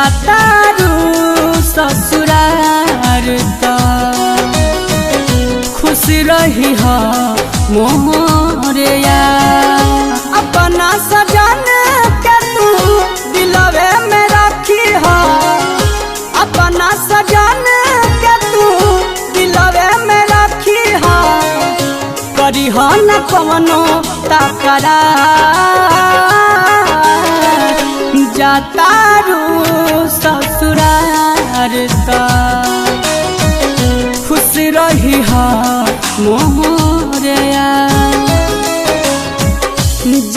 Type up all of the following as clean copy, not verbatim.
जातारू ससुरार त खुश रही हा मोहरिया। अपना सजन के तू दिलवे में रखी हा, अपना सजन के तू दिलवे में रखी हा। करी हा न कवनो तकरार, जातारू ससुरार त खुश रही हा मोहरिया।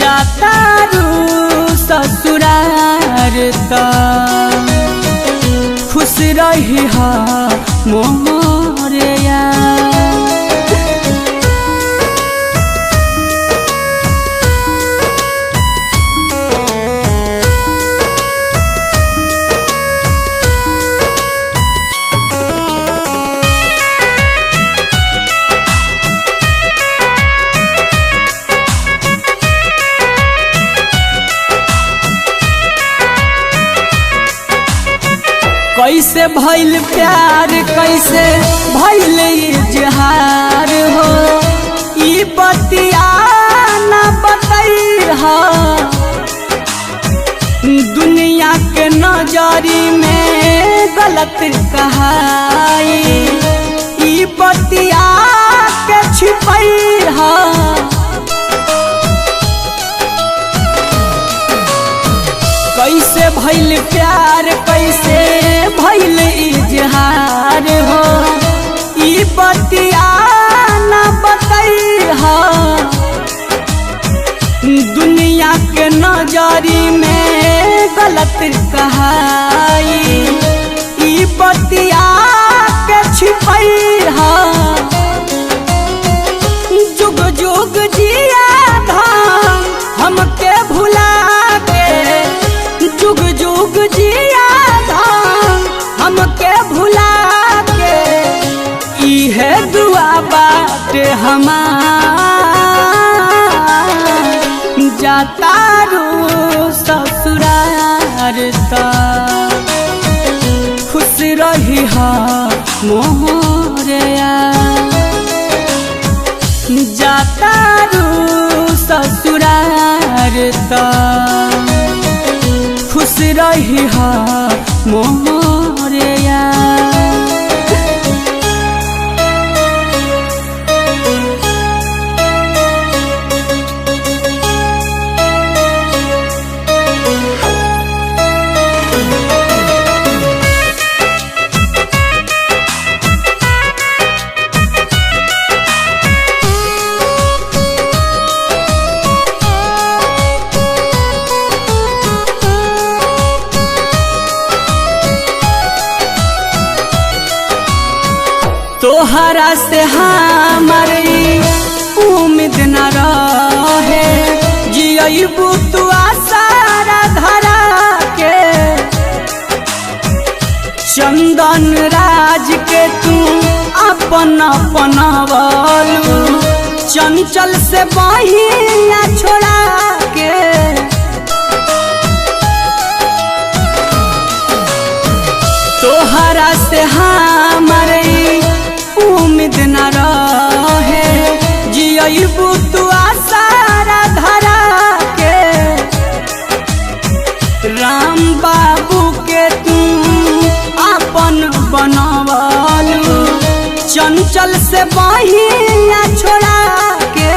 जातारू ससुरार त खुश रही हा मोहरिया। कैसे भइल प्यार कैसे भइल इजहार हो, ई बतिया ना बतैहा। दुनिया के नजरी में गलत कहाई, ई बतिया के छिपैहा। कैसे भइल प्यार कैसे भइल इजहार हो, ई बतिया ना बतैहा। दुनिया के नजरी में गलत कहाई, ई बतिया के छिपैहा। जुग जुग जिया धाम हमके भुला के, जुग जुग जिया धाम हमके भुला के। इहे दुआ बाटे हमार, जातारू ससुरार त खुश रही हा मोहरिया। जातारू ससुरार त खुश रही हा मोहरिया। तोहरा से हमारी उम्मीद न रहे, जियबू तू आसारा धरा के। चंदन राज के तू अपन अपनावलू, चंचल से बहिया छोड़ा के। तोहरा से हमारी उम्मीद न रहे, जियबू तू आसारा धरा के। राम बाबू के तू अपन बनवलू, चंचल से बहिया छोड़ा के।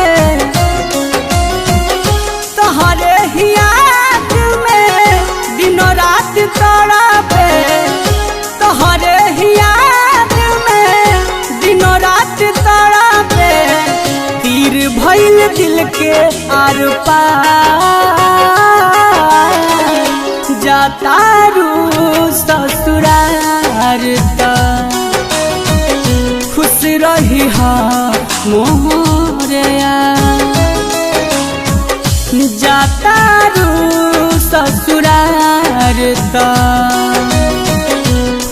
तोहरे ही याद में दिनों रात तड़पे, तोहरे ही याद में दिनों रात तड़पे। तीर भइल दिल के आर पार, जातारू ससुरार त खुश रही हा मोहरिया। जातारू ससुरार त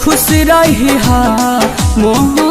खुश रही हा मोहरिया।